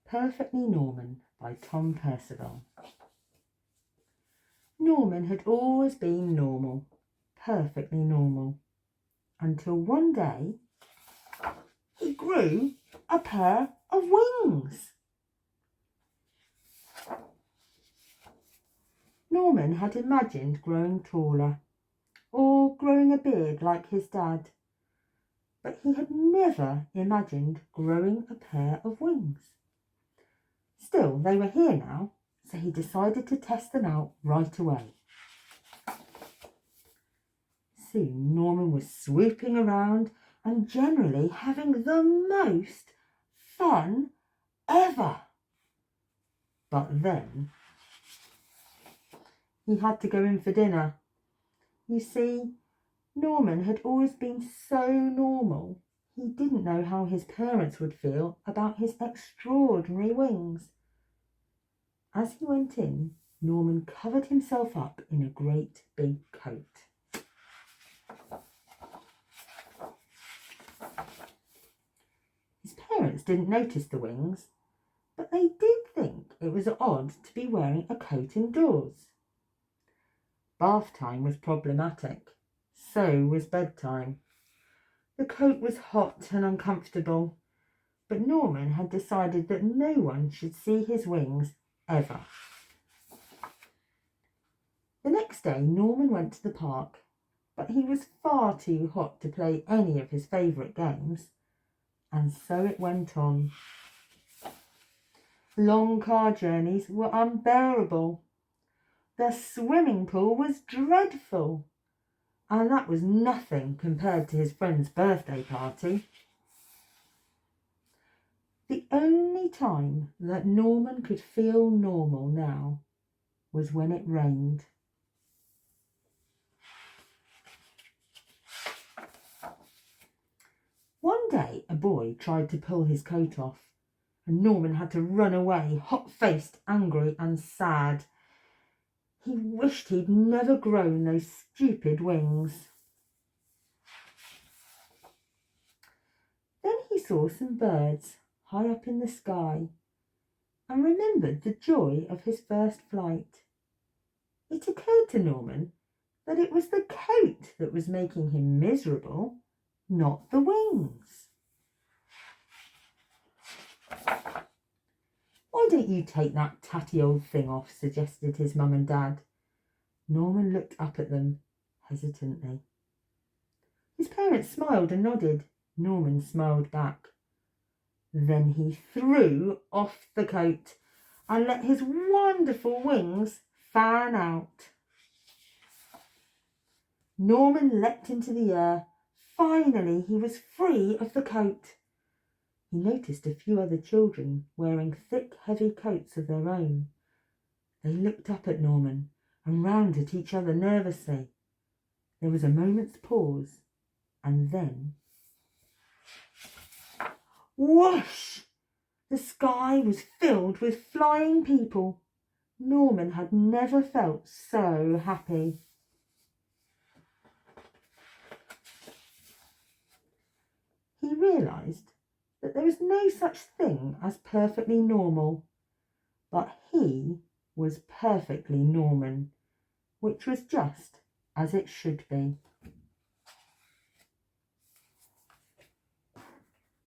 Perfectly Norman by Tom Percival. Norman had always been normal, perfectly normal, until one day he grew a pair of wings. Norman had imagined growing taller or growing a beard like his dad, but he had never imagined growing a pair of wings. Still, they were here now, so he decided to test them out right away. Soon Norman was swooping around and generally having the most fun ever. But then he had to go in for dinner. You see, Norman had always been so normal. He didn't know how his parents would feel about his extraordinary wings. As he went in, Norman covered himself up in a great big coat. His parents didn't notice the wings, but they did think it was odd to be wearing a coat indoors. Bath time was problematic, so was bedtime. The coat was hot and uncomfortable, but Norman had decided that no one should see his wings ever. The next day Norman went to the park, but he was far too hot to play any of his favourite games, and so it went on. Long car journeys were unbearable. The swimming pool was dreadful, and that was nothing compared to his friend's birthday party. The only time that Norman could feel normal now was when it rained. One day a boy tried to pull his coat off, and Norman had to run away, hot-faced, angry and sad. He wished he'd never grown those stupid wings. Then he saw some birds high up in the sky and remembered the joy of his first flight. It occurred to Norman that it was the coat that was making him miserable, not the wings. "Why don't you take that tatty old thing off?" suggested his mum and dad. Norman looked up at them hesitantly. His parents smiled and nodded. Norman smiled back. Then he threw off the coat and let his wonderful wings fan out. Norman leapt into the air. Finally, he was free of the coat. He noticed a few other children wearing thick, heavy coats of their own. They looked up at Norman and round at each other nervously. There was a moment's pause, and then, whoosh! The sky was filled with flying people. Norman had never felt so happy. He realised that there was no such thing as perfectly normal, but he was perfectly Norman, which was just as it should be.